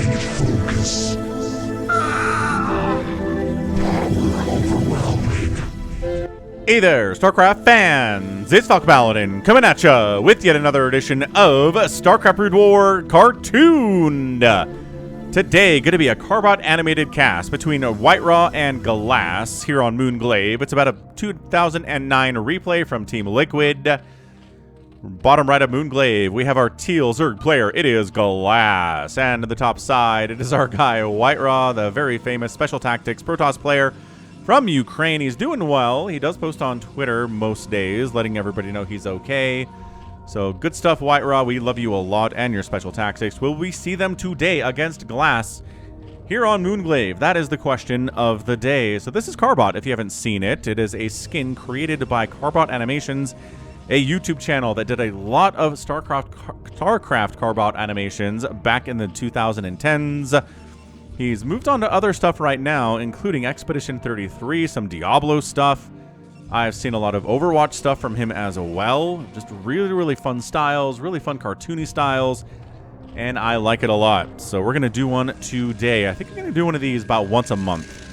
focus. Hey there, StarCraft fans! It's Falcon Paladin coming at ya with yet another edition of StarCraft Brood War Cartoon. Today, going to be a Carbot animated cast between Whitera and g1ass here on Moon Glaive. It's about a 2009 replay from Team Liquid. Bottom right of Moon Glaive, we have our teal Zerg player. It is g1ass. And to the top side, it is our guy Whitera, the very famous Special Tactics Protoss player from Ukraine. He's doing well. He does post on Twitter most days, letting everybody know he's okay. So good stuff, Whitera. We love you a lot and your Special Tactics. Will we see them today against g1ass here on Moon Glaive? That is the question of the day. So this is Carbot, if you haven't seen it. It is a skin created by Carbot Animations, a YouTube channel that did a lot of StarCraft Carbot animations back in the 2010s. He's moved on to other stuff right now, including Expedition 33, some Diablo stuff. I've seen a lot of Overwatch stuff from him as well. Just really, really fun styles, really fun cartoony styles, and I like it a lot. So we're going to do one today. I think I'm going to do one of these about once a month,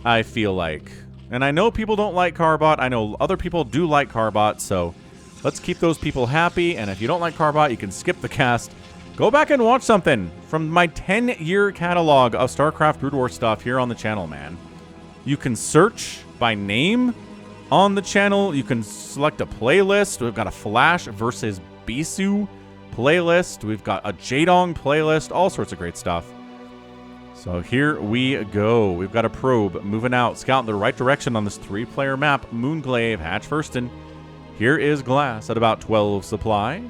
I feel like. And I know people don't like Carbot. I know other people do like Carbot, so let's keep those people happy. And if you don't like Carbot, you can skip the cast. Go back and watch something from my 10-year catalog of StarCraft Brood War stuff here on the channel, man. You can search by name on the channel. You can select a playlist. We've got a Flash versus Bisu playlist. We've got a Jaedong playlist. All sorts of great stuff. So here we go. We've got a probe moving out, scouting the right direction on this 3-player map. Moon Glaive, hatch first, and here is g1ass at about 12 supply.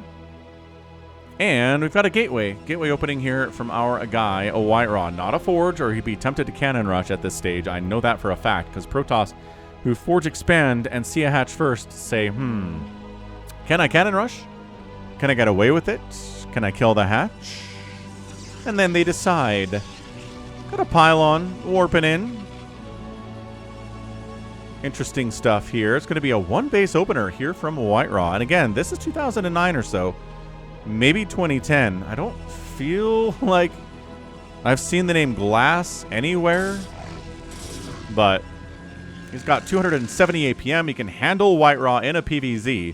And we've got a gateway opening here from our guy, a Whitera. Not a Forge, or he'd be tempted to cannon rush at this stage. I know that for a fact, because Protoss, who Forge expand and see a hatch first, say, can I cannon rush? Can I get away with it? Can I kill the hatch? And then they decide. Got a pylon warping in. Interesting stuff here. It's going to be a 1-base opener here from Whitera. And again, this is 2009 or so. Maybe 2010. I don't feel like I've seen the name g1ass anywhere. But he's got 270 APM. He can handle Whitera in a PvZ.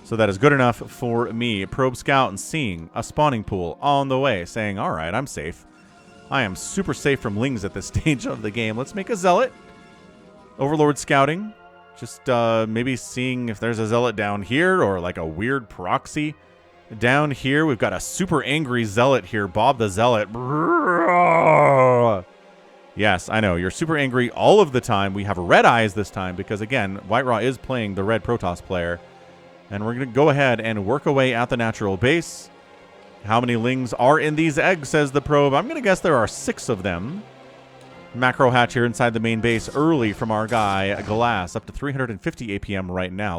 So that is good enough for me. Probe scout and seeing a spawning pool on the way. Saying, all right, I'm safe. I am super safe from lings at this stage of the game. Let's make a zealot. Overlord scouting. Just maybe seeing if there's a zealot down here or like a weird proxy down here. We've got a super angry zealot here. Bob the Zealot. Yes, I know. You're super angry all of the time. We have red eyes this time because, again, Whitera is playing the red Protoss player. And we're going to go ahead and work away at the natural base. How many lings are in these eggs, says the probe. I'm going to guess there are 6 of them. Macro hatch here inside the main base early from our guy, g1ass, up to 350 APM right now.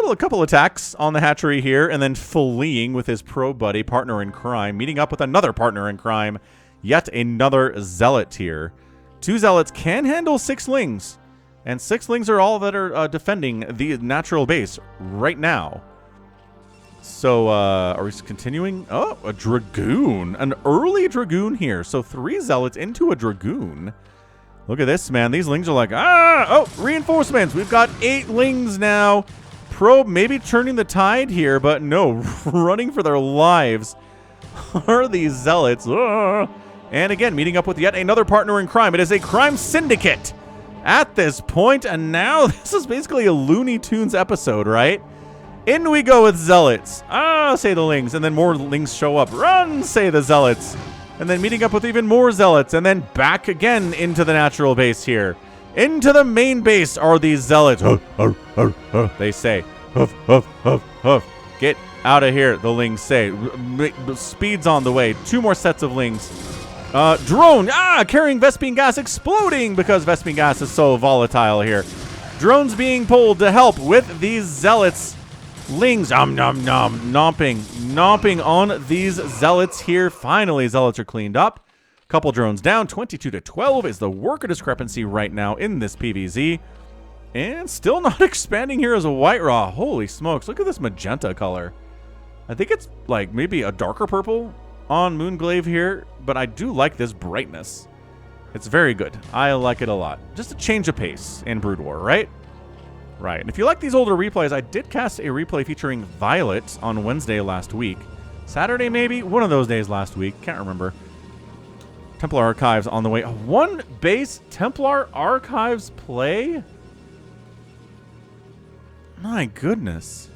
A couple attacks on the hatchery here, and then fleeing with his probe buddy, partner in crime, meeting up with another partner in crime. Yet another zealot here. 2 zealots can handle 6 lings, and 6 lings are all that are defending the natural base right now. So, are we continuing? Oh, a Dragoon. An early Dragoon here. So, 3 zealots into a Dragoon. Look at this, man. These lings are like, reinforcements. We've got 8 lings now. Probe maybe turning the tide here, but no. Running for their lives are these zealots. And again, meeting up with yet another partner in crime. It is a crime syndicate at this point. And now this is basically a Looney Tunes episode, right? In we go with zealots. Say the lings. And then more lings show up. Run, say the zealots. And then meeting up with even more zealots. And then back again into the natural base here. Into the main base are these zealots. They say. Get out of here, the lings say. Speed's on the way. 2 more sets of lings. Drone. Carrying Vespene gas exploding because Vespene gas is so volatile here. Drones being pulled to help with these zealots. Lings, nomping on these zealots here. Finally, zealots are cleaned up. Couple drones down. 22 to 12 is the worker discrepancy right now in this PvZ. And still not expanding here as a Whitera. Holy smokes, look at this magenta color. I think it's like maybe a darker purple on Moon Glaive here, but I do like this brightness. It's very good. I like it a lot. Just a change of pace in Brood War, right? Right. And if you like these older replays, I did cast a replay featuring Violet on Wednesday last week. Saturday, maybe? One of those days last week. Can't remember. Templar Archives on the way. One base Templar Archives play? My goodness.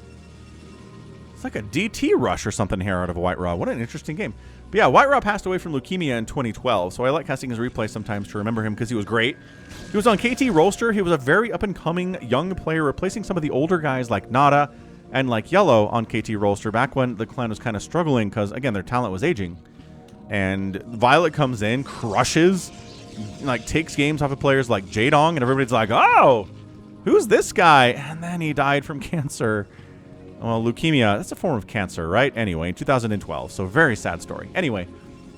It's like a DT rush or something here out of Whitera. What an interesting game. But yeah, Whitera passed away from leukemia in 2012, so I like casting his replay sometimes to remember him because he was great. He was on KT Rollster. He was a very up-and-coming young player, replacing some of the older guys like Nada and like Yellow on KT Rollster back when the clan was kind of struggling because, again, their talent was aging. And Violet comes in, crushes, like takes games off of players like Jadong, and everybody's like, oh, who's this guy? And then he died from cancer. Well, leukemia, that's a form of cancer, right? Anyway, in 2012, so very sad story. Anyway,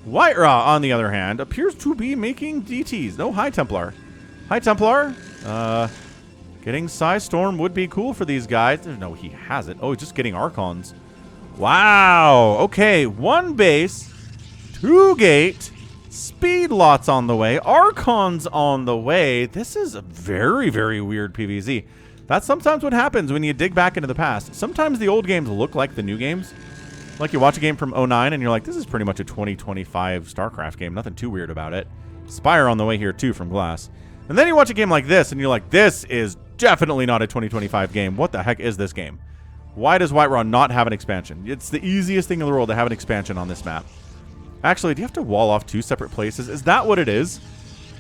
Whitera, on the other hand, appears to be making DTs. No High Templar. High Templar, getting Psy Storm would be cool for these guys. No, he has it. Oh, he's just getting Archons. Wow. Okay, 1 base, 2 gate, speed lots on the way, Archons on the way. This is a very, very weird PvZ. That's sometimes what happens when you dig back into the past. Sometimes the old games look like the new games. Like you watch a game from 09 and you're like, this is pretty much a 2025 StarCraft game. Nothing too weird about it. Spire on the way here too from Glass. And then you watch a game like this and you're like, this is definitely not a 2025 game. What the heck is this game? Why does Whitera not have an expansion? It's the easiest thing in the world to have an expansion on this map. Actually, do you have to wall off 2 separate places? Is that what it is?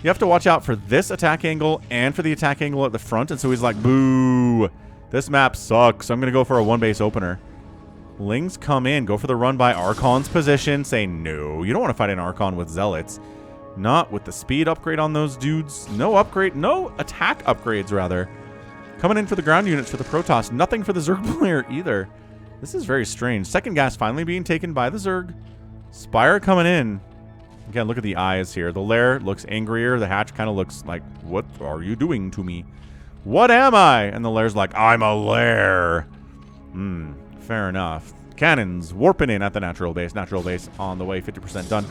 You have to watch out for this attack angle and for the attack angle at the front. And so he's like, boo, this map sucks. I'm going to go for a 1 base opener. Lings come in, go for the run by Archon's position. Say, no, you don't want to fight an Archon with Zealots. Not with the speed upgrade on those dudes. No upgrade, no attack upgrades, rather. Coming in for the ground units for the Protoss. Nothing for the Zerg player either. This is very strange. Second gas finally being taken by the Zerg. Spire coming in. Again, look at the eyes here. The lair looks angrier. The hatch kind of looks like, what are you doing to me? What am I? And the lair's like, I'm a lair. Fair enough. Cannons warping in at the natural base. Natural base on the way, 50% done.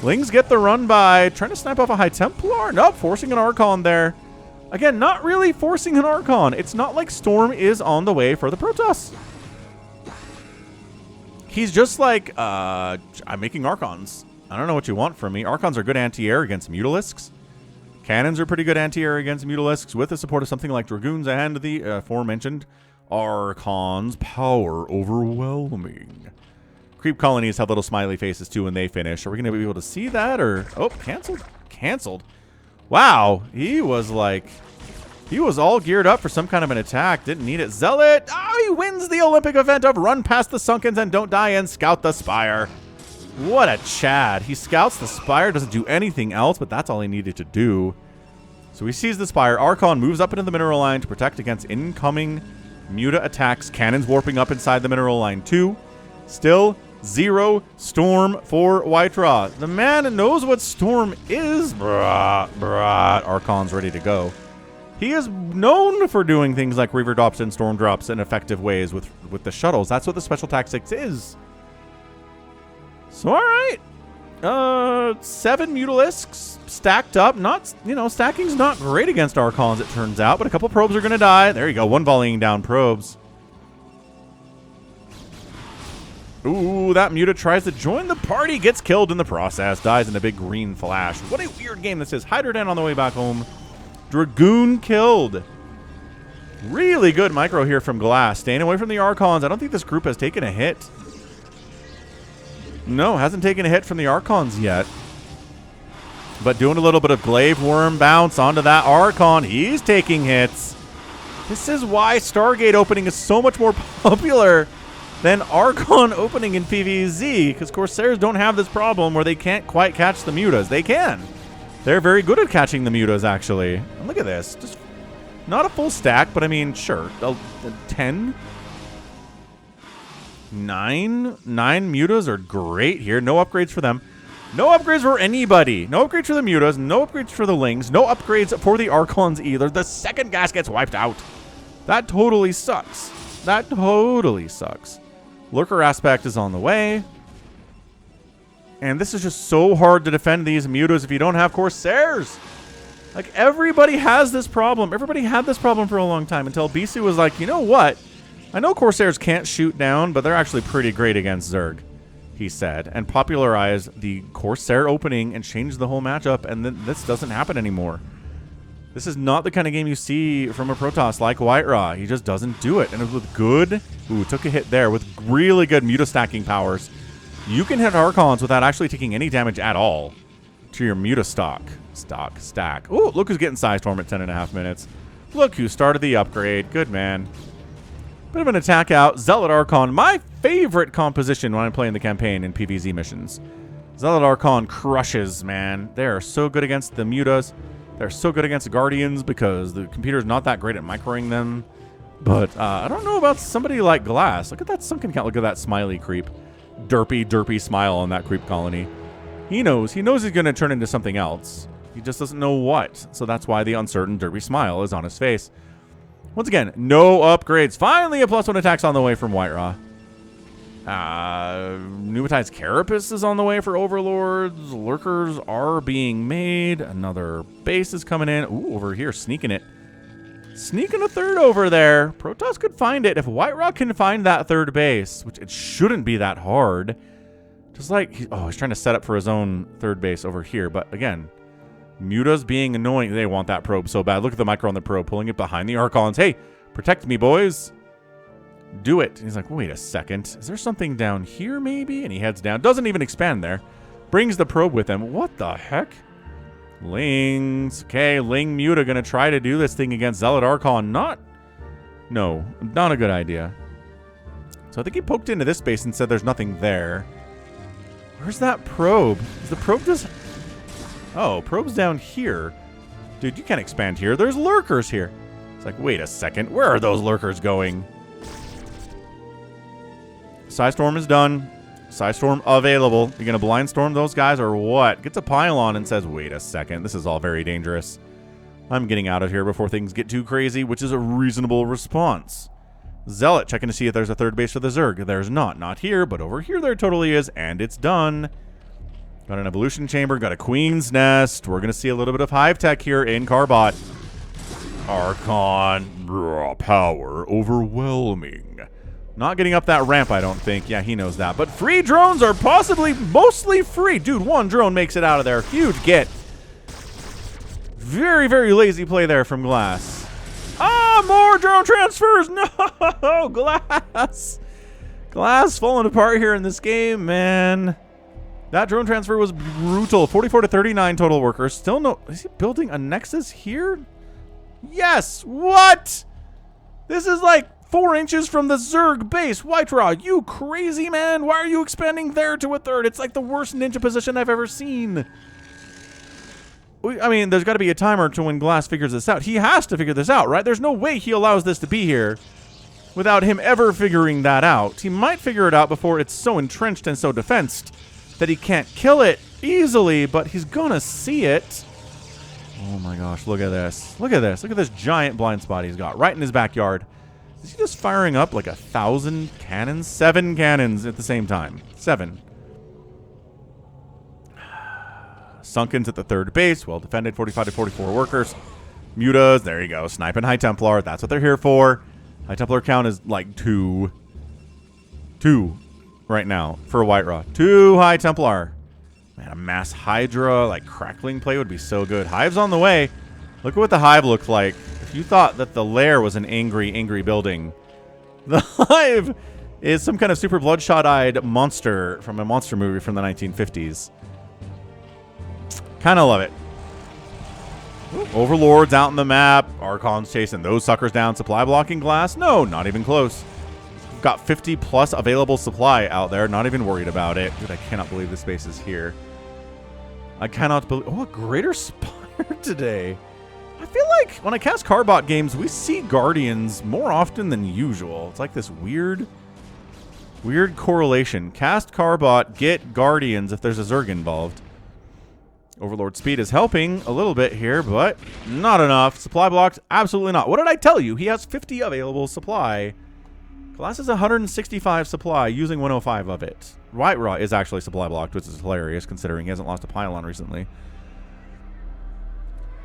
Lings get the run by trying to snipe off a High Templar. Nope, forcing an Archon there. Again, not really forcing an Archon. It's not like Storm is on the way for the Protoss. He's just like, I'm making Archons. I don't know what you want from me. Archons are good anti-air against Mutalisks. Cannons are pretty good anti-air against Mutalisks with the support of something like Dragoons and the aforementioned Archons. Power overwhelming. Creep colonies have little smiley faces too when they finish. Are we going to be able to see that or... Oh, canceled. Canceled. Wow. He was like... He was all geared up for some kind of an attack. Didn't need it. Zealot. Oh, he wins the Olympic event of run past the Sunkens and don't die and scout the Spire. What a Chad. He scouts the Spire, doesn't do anything else, but that's all he needed to do. So he sees the Spire. Archon moves up into the mineral line to protect against incoming Muta attacks. Cannons warping up inside the mineral line too. Still 0 Storm for Whitera. The man knows what Storm is. Archon's ready to go. He is known for doing things like Reaver drops and Storm drops in effective ways with the shuttles. That's what the special tactics is. So, all right. 7 Mutalisks stacked up. Not, you know, stacking's not great against Archons, it turns out, but a couple probes are going to die. There you go. 1 volleying down probes. Ooh, that Muta tries to join the party, gets killed in the process, dies in a big green flash. What a weird game this is. Hydraden on the way back home. Dragoon killed. Really good micro here from Glass. Staying away from the Archons. I don't think this group has taken a hit. No, hasn't taken a hit from the Archons yet. But doing a little bit of Glaive Worm bounce onto that Archon. He's taking hits. This is why Stargate opening is so much more popular than Archon opening in PvZ. Because Corsairs don't have this problem where they can't quite catch the Mutas. They can. They're very good at catching the Mutas, actually. And look at this. Just not a full stack, but I mean, sure. 10? 9 Mutas are great here. No upgrades for them. No upgrades for anybody. No upgrades for the Mutas. No upgrades for the Lings. No upgrades for the Archons either. The second gas gets wiped out. That totally sucks. That totally sucks. Lurker aspect is on the way. And this is just so hard to defend these mutas if you don't have Corsairs. Like, everybody has this problem. Everybody had this problem for a long time until BC was like, you know what? I know Corsairs can't shoot down, but they're actually pretty great against Zerg, he said, and popularized the Corsair opening and changed the whole matchup, and then this doesn't happen anymore. This is not the kind of game you see from a Protoss like Whitera. He just doesn't do it. And it was with good... Ooh, took a hit there. With really good muta stacking powers, you can hit Archons without actually taking any damage at all to your muta stack. Ooh, look who's getting Psystorm at 10.5 minutes. Look who started the upgrade. Good man. Bit of an attack out. Zealot Archon, my favorite composition when I'm playing the campaign in PvZ missions. Zealot Archon crushes, man. They are so good against the mutas. They're so good against Guardians because the computer's not that great at microing them. But I don't know about somebody like Glass. Look at that sunken count. Look at that smiley creep. Derpy smile on that creep colony. He knows he's going to turn into something else. He just doesn't know what. So that's why the uncertain derpy smile is on his face. Once again, no upgrades. Finally, a +1 attack's on the way from Whitera. Pneumatize Carapace is on the way for Overlords. Lurkers are being made. Another base is coming in. Ooh, over here, sneaking it. Sneaking a third over there. Protoss could find it. If Whitera can find that third base, which it shouldn't be that hard. Just like, he's trying to set up for his own third base over here. But again, Muta's being annoying. They want that probe so bad. Look at the micro on the probe, pulling it behind the Archons. Hey, protect me, boys. Do it. And he's like, wait a second. Is there something down here, maybe? And he heads down. Doesn't even expand there. Brings the probe with him. What the heck? Lings. Okay, Ling Muta gonna try to do this thing against Zealot Archon. Not a good idea. So I think he poked into this space and said there's nothing there. Where's that probe? Is the probe just... Oh, probe's down here. Dude, you can't expand here. There's lurkers here. It's like, wait a second. Where are those lurkers going? Psystorm is done. Psystorm available. You gonna blind storm those guys or what? Gets a pylon and says, wait a second. This is all very dangerous. I'm getting out of here before things get too crazy, which is a reasonable response. Zealot checking to see if there's a third base for the Zerg. There's not. Not here, but over here there totally is, and it's done. Got an evolution chamber, got a queen's nest. We're gonna see a little bit of hive tech here in Carbot. Archon, raw power, overwhelming. Not getting up that ramp, I don't think. Yeah, he knows that. But free drones are possibly mostly free. Dude, one drone makes it out of there. Huge get. Very, very lazy play there from Glass. Ah, more drone transfers. No, Glass. Glass falling apart here in this game, man. That drone transfer was brutal. 44 to 39 total workers. Still no... Is he building a Nexus here? Yes. What? This is like 4 inches from the Zerg base. Whitera, you crazy man. Why are you expanding there to a third? It's like the worst ninja position I've ever seen. I mean, there's got to be a timer to when Glass figures this out. He has to figure this out, right? There's no way he allows this to be here without him ever figuring that out. He might figure it out before it's so entrenched and so defensed that he can't kill it easily, but he's gonna see it. Oh my gosh, look at this. Look at this. Look at this giant blind spot he's got right in his backyard. Is he just firing up like 1,000 cannons? 7 cannons at the same time. 7. Sunken's at the third base. Well defended. 45 to 44 workers. Mutas. There you go. Sniping High Templar. That's what they're here for. High Templar count is like 2. 2 right now for Whitera. 2 High Templar. Man, a mass Hydra, like crackling play would be so good. Hive's on the way. Look at what the Hive looked like. If you thought that the lair was an angry building, the Hive is some kind of super bloodshot-eyed monster from a monster movie from the 1950s. Kind of love it. Overlords out in the map. Archon's chasing those suckers down. Supply blocking Glass? No, not even close. We've got 50 plus available supply out there. Not even worried about it. Dude, I cannot believe this space is here. I cannot believe... Oh, a Greater Spire today. I feel like when I cast Carbot games, we see Guardians more often than usual. It's like this weird correlation. Cast Carbot, get Guardians if there's a Zerg involved. Overlord speed is helping a little bit here, but not enough. Supply blocked? Absolutely not. What did I tell you? He has 50 available supply. Glass is 165 supply, using 105 of it. Whitera is actually supply blocked, which is hilarious considering he hasn't lost a pylon recently.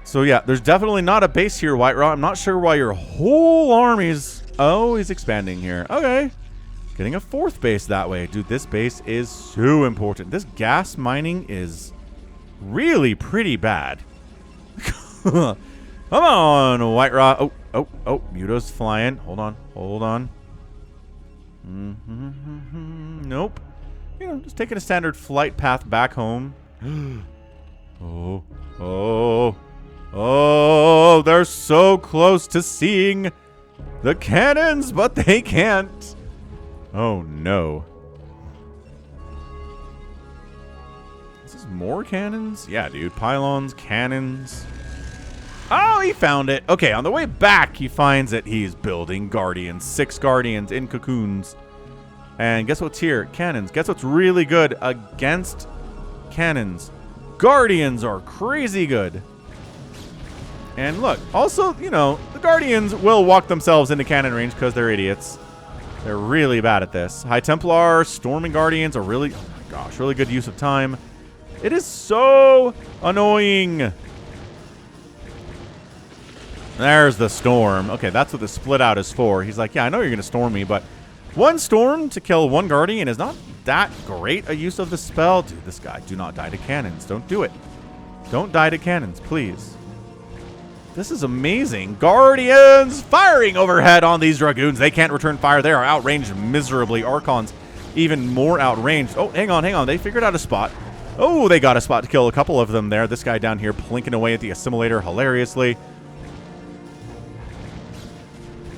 So yeah, there's definitely not a base here, Whitera. I'm not sure why your whole army's... Oh, he's expanding here. Okay. Getting a 4th base that way. Dude, this base is so important. This gas mining is really pretty bad. Come on, Whitera. Oh, Muto's flying. Hold on. Nope. You know, just taking a standard flight path back home. Oh, they're so close to seeing the cannons, but they can't. Oh, no. Is this more cannons? Yeah, dude. Pylons, cannons. Oh, he found it. Okay, on the way back, he finds that he's building guardians. 6 guardians in cocoons. And guess what's here? Cannons. Guess what's really good against cannons? Guardians are crazy good. And look, also, you know, the Guardians will walk themselves into cannon range because they're idiots. They're really bad at this. High Templar, Storming Guardians are really, oh my gosh, really good use of time. It is so annoying. There's the storm. Okay, that's what the split out is for. He's like, yeah, I know you're going to storm me, but 1 storm to kill 1 Guardian is not that great a use of the spell. Dude, this guy, do not die to cannons. Don't do it. Don't die to cannons, please. This is amazing. Guardians firing overhead on these Dragoons. They can't return fire. They are outranged miserably. Archons even more outranged. Oh, hang on. They figured out a spot. Oh, they got a spot to kill a couple of them there. This guy down here plinking away at the assimilator hilariously.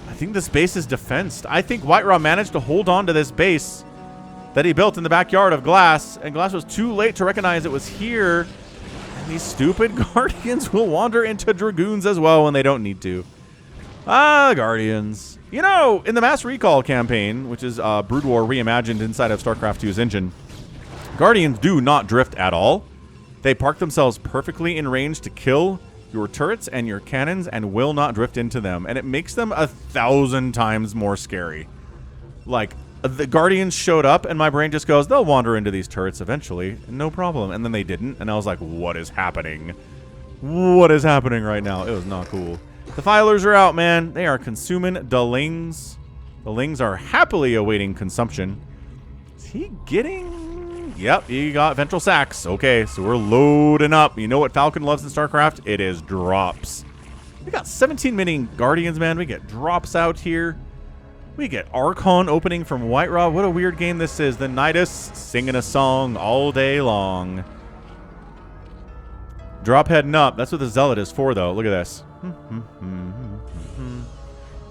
I think this base is defensed. I think Whitera managed to hold on to this base that he built in the backyard of Glass, and Glass was too late to recognize it was here. These stupid Guardians will wander into Dragoons as well when they don't need to. Ah, Guardians. You know, in the Mass Recall campaign, which is Brood War reimagined inside of StarCraft 2's engine, Guardians do not drift at all. They park themselves perfectly in range to kill your turrets and your cannons and will not drift into them. And it makes them 1,000 times more scary. Like, the Guardians showed up, and my brain just goes, they'll wander into these turrets eventually. No problem. And then they didn't, and I was like, what is happening? What is happening right now? It was not cool. The Filers are out, man. They are consuming the Lings. The Lings are happily awaiting consumption. Is he getting... Yep, he got Ventral Sacs. Okay, so we're loading up. You know what Falcon loves in StarCraft? It is drops. We got 17 mini Guardians, man. We get drops out here. We get Archon opening from Whitera. What a weird game this is. The Nidus singing a song all day long. Drop heading up. That's what the Zealot is for, though. Look at this.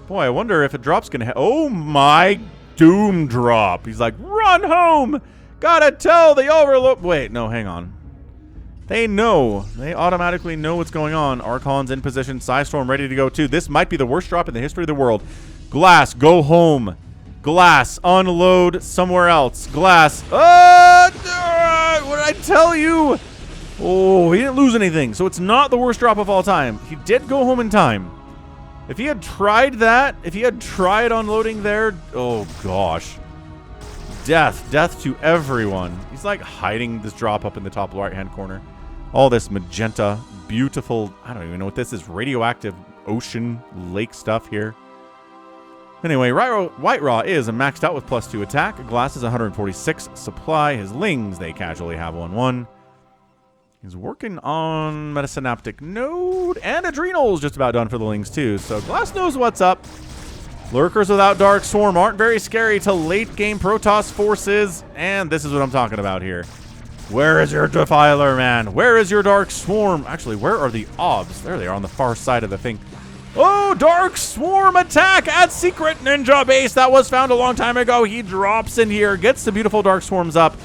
Boy, I wonder if a drop's going to... Oh, my Doom drop. He's like, run home. Gotta tell the Overlord... Wait, no, hang on. They know. They automatically know what's going on. Archon's in position. Psystorm ready to go, too. This might be the worst drop in the history of the world. Glass, go home. Glass, unload somewhere else. Glass. What did I tell you? Oh, he didn't lose anything. So it's not the worst drop of all time. He did go home in time. If he had tried that, if he had tried unloading there, oh gosh. Death to everyone. He's like hiding this drop up in the top right-hand corner. All this magenta, beautiful, I don't even know what this is, radioactive ocean lake stuff here. Anyway, Whitera is maxed out with +2 attack. Glass is 146 supply. His Lings, they casually have 1/1. He's working on Metasynaptic Node, and Adrenal's just about done for the Lings too. So Glass knows what's up. Lurkers without Dark Swarm aren't very scary to late game Protoss forces, and this is what I'm talking about here. Where is your Defiler, man? Where is your Dark Swarm? Actually, where are the Obs? There they are on the far side of the thing. Oh, Dark Swarm attack at Secret Ninja Base. That was found a long time ago. He drops in here, gets the beautiful Dark Swarms up.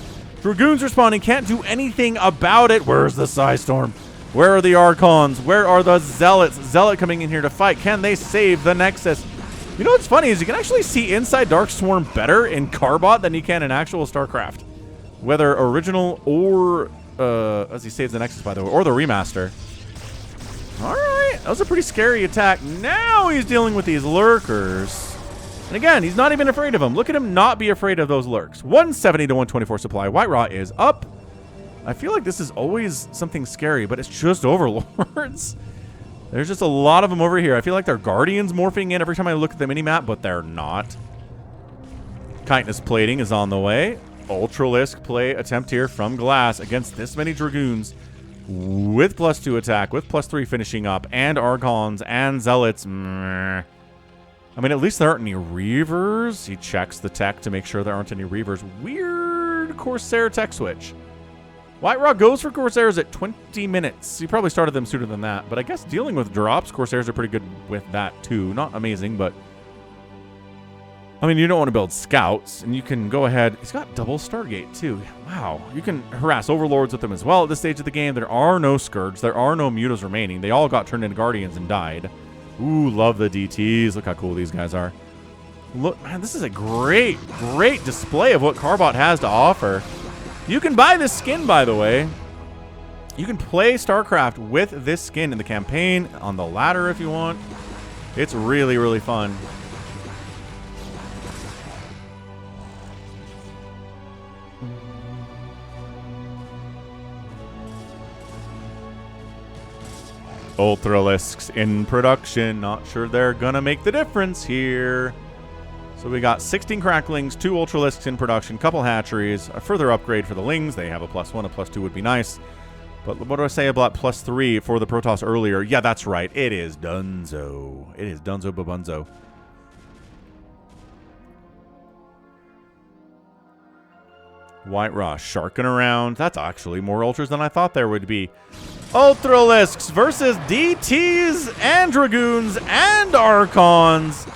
Dragoons responding, can't do anything about it. Where's the Psystorm? Where are the Archons? Where are the Zealots? Zealot coming in here to fight. Can they save the Nexus? You know what's funny is you can actually see inside Dark Swarm better in Carbot than you can in actual StarCraft. Whether original or, as he saves the Nexus, by the way, or the remaster. All right, that was a pretty scary attack. Now he's dealing with these Lurkers. And again, he's not even afraid of them. Look at him not be afraid of those lurks. 170 to 124 supply. Whitera is up. I feel like this is always something scary, but it's just overlords. There's just a lot of them over here. I feel like they're guardians morphing in every time I look at the minimap, but they're not. Chitinous plating is on the way. Ultralisk play attempt here from Glass against this many Dragoons with +2 attack, with +3 finishing up, and Archons and Zealots. I mean, at least there aren't any Reavers. He checks the tech to make sure there aren't any Reavers. Weird Corsair tech switch. Whitera goes for Corsairs at 20 minutes. He probably started them sooner than that, but I guess dealing with drops, Corsairs are pretty good with that too. Not amazing, but I mean, you don't want to build scouts, and you can go ahead. He's got double Stargate too. Wow. You can harass overlords with them as well at this stage of the game. There are no Scourge. There are no Mutas remaining. They all got turned into Guardians and died. Ooh, love the DTs. Look how cool these guys are. Look, man, this is a great, great display of what Carbot has to offer. You can buy this skin, by the way. You can play StarCraft with this skin in the campaign, on the ladder if you want. It's really, really fun. Ultralisks in production. Not sure they're gonna make the difference here. So we got 16 Cracklings, 2 Ultralisks in production, couple hatcheries, a further upgrade for the Lings. They have a +1, a +2 would be nice. But what do I say about +3 for the Protoss earlier? Yeah, that's right. It is Dunzo. It is Dunzo Babunzo. Whitera sharking around. That's actually more Ultras than I thought there would be. Ultralisks versus DTs and Dragoons and Archons.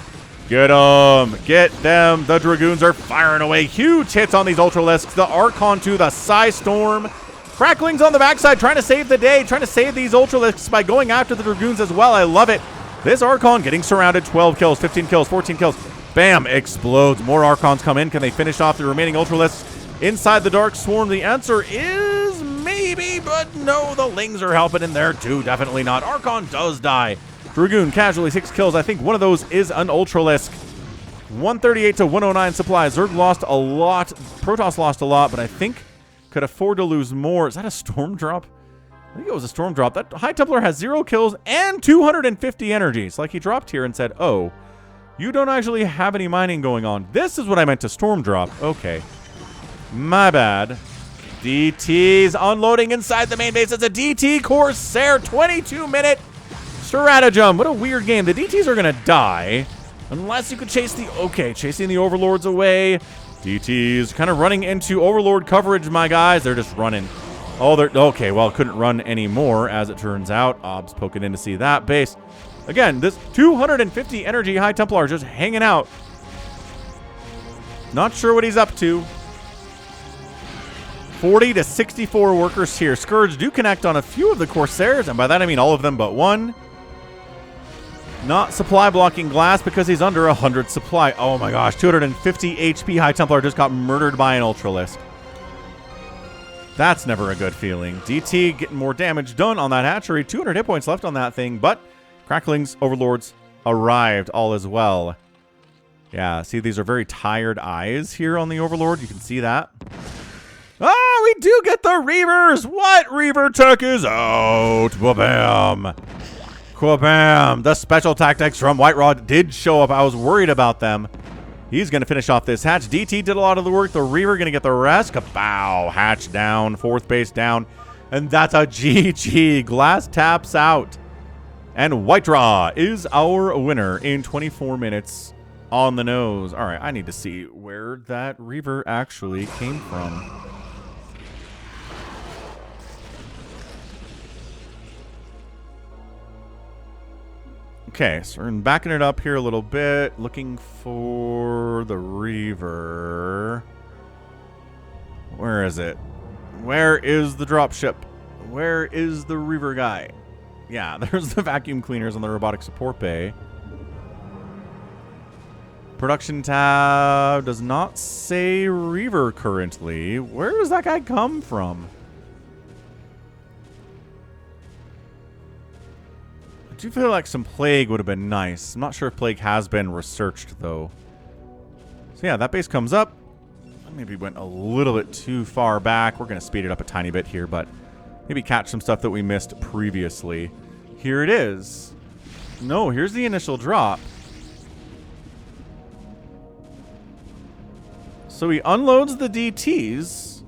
Get them. Get them. The Dragoons are firing away. Huge hits on these Ultralisks. The Archon to the Psy Storm. Cracklings on the backside trying to save the day. Trying to save these Ultralisks by going after the Dragoons as well. I love it. This Archon getting surrounded. 12 kills, 15 kills, 14 kills. Bam. Explodes. More Archons come in. Can they finish off the remaining Ultralisks inside the Dark Swarm? The answer is maybe, but no. The Lings are helping in there too. Definitely not. Archon does die. Dragoon casually 6 kills. I think one of those is an Ultralisk. 138 to 109 supply. Zerg lost a lot. Protoss lost a lot, but I think could afford to lose more. Is that a Storm drop? I think it was a Storm drop. That High Templar has 0 kills and 250 energies. Like he dropped here and said, oh, you don't actually have any mining going on. This is what I meant to Storm drop. Okay. My bad. DT's unloading inside the main base. It's a DT Corsair 22-minute stratagem. What a weird game. The DTs are going to die unless you could chase the... Okay, chasing the Overlords away. DTs kind of running into Overlord coverage, my guys. They're just running. Oh, they're... Okay, well, couldn't run anymore, as it turns out. Ob's poking in to see that base. Again, this 250 energy High Templar just hanging out. Not sure what he's up to. 40 to 64 workers here. Scourge do connect on a few of the Corsairs, and by that I mean all of them but one. Not supply blocking Glass because he's under 100 supply. Oh my gosh, 250 HP High Templar just got murdered by an Ultralisk. That's never a good feeling. DT getting more damage done on that hatchery. 200 hit points left on that thing, but Cracklings, Overlords arrived all as well. Yeah, see, these are very tired eyes here on the Overlord. You can see that. Oh, we do get the Reavers! What? Reaver tech is out! Wha-bam! Wha-bam! The special tactics from Whitera did show up. I was worried about them. He's going to finish off this hatch. DT did a lot of the work. The Reaver going to get the rest. Kapow! Hatch down. 4th base down. And that's a GG. Glass taps out. And Whitera is our winner in 24 minutes on the nose. All right, I need to see where that Reaver actually came from. Okay, so we're backing it up here a little bit, looking for the Reaver. Where is it? Where is the dropship? Where is the Reaver guy? Yeah, there's the vacuum cleaners on the robotic support bay. Production tab does not say Reaver currently. Where does that guy come from? I do feel like some Plague would have been nice. I'm not sure if Plague has been researched, though. So yeah, that base comes up. Maybe went a little bit too far back. We're going to speed it up a tiny bit here, but maybe catch some stuff that we missed previously. Here it is. No, here's the initial drop. So he unloads the DTs.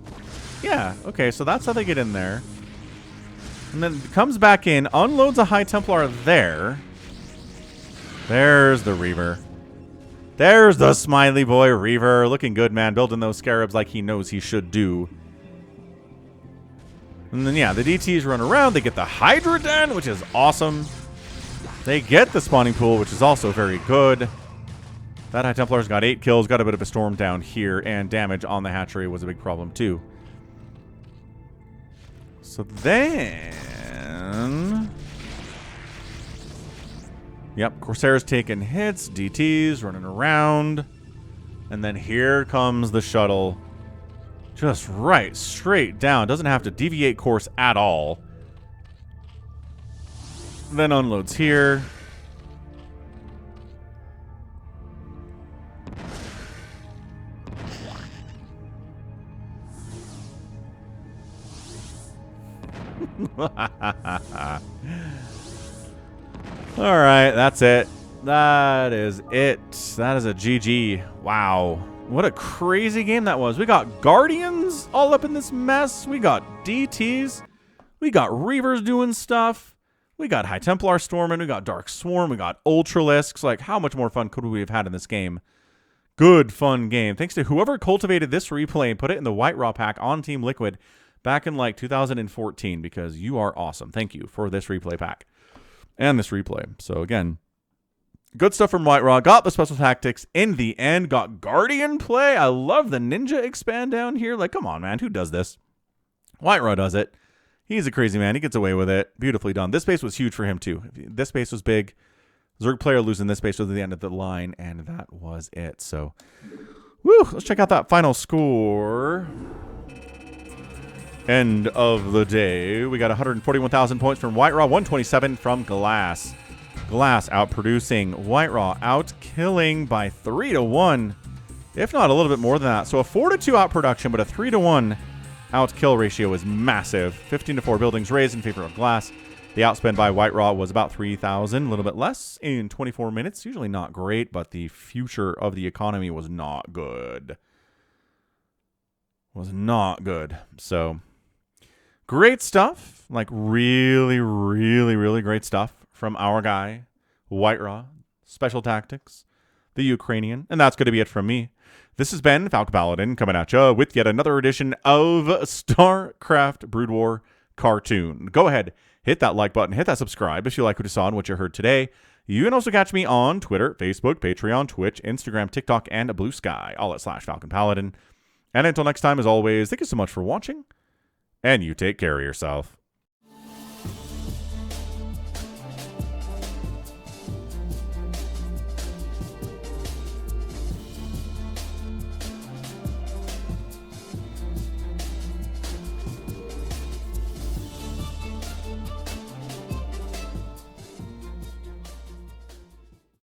Yeah, okay, so that's how they get in there. And then comes back in, unloads a High Templar there. There's the Reaver. There's the smiley boy Reaver. Looking good, man. Building those scarabs like he knows he should do. And then, yeah, the DTs run around. They get the Hydra Den, which is awesome. They get the spawning pool, which is also very good. That High Templar's got 8 kills. Got a bit of a storm down here. And damage on the hatchery was a big problem, too. So then... Yep, Corsair's taking hits, DTs running around. And then here comes the shuttle. Just right, straight down. Doesn't have to deviate course at all. Then unloads here. Alright, that's it. That is it. That is a GG. Wow. What a crazy game that was. We got Guardians all up in this mess. We got DTs. We got Reavers doing stuff. We got High Templar storming. We got Dark Swarm. We got Ultralisks. Like, how much more fun could we have had in this game? Good, fun game. Thanks to whoever cultivated this replay and put it in the Whitera pack on Team Liquid back in, like, 2014, because you are awesome. Thank you for this replay pack. And this replay. So again, good stuff from Whitera. Got the special tactics in the end. Got Guardian play. I love the ninja expand down here. Like, come on, man. Who does this? Whitera does it. He's a crazy man. He gets away with it. Beautifully done. This base was huge for him, too. This base was big. Zerg player losing this base was at the end of the line, and that was it. So, woo. Let's check out that final score. End of the day. We got 141,000 points from Whitera, 127 from Glass. Glass outproducing Whitera, out-killing by 3-1, if not a little bit more than that. So a 4-2 outproduction, but a 3-1 out-kill ratio is massive. 15-4 buildings raised in favor of Glass. The outspend by Whitera was about 3,000, a little bit less in 24 minutes. Usually not great, but the future of the economy was not good. Was not good. So... great stuff, like really, really, really great stuff from our guy, Whitera, special tactics, the Ukrainian, and that's going to be it from me. This has been Falcon Paladin coming at you with yet another edition of StarCraft Brood War Cartoon. Go ahead, hit that like button, hit that subscribe if you like what you saw and what you heard today. You can also catch me on Twitter, Facebook, Patreon, Twitch, Instagram, TikTok, and Blue Sky, all at /Falcon Paladin. And until next time, as always, thank you so much for watching. And you take care of yourself.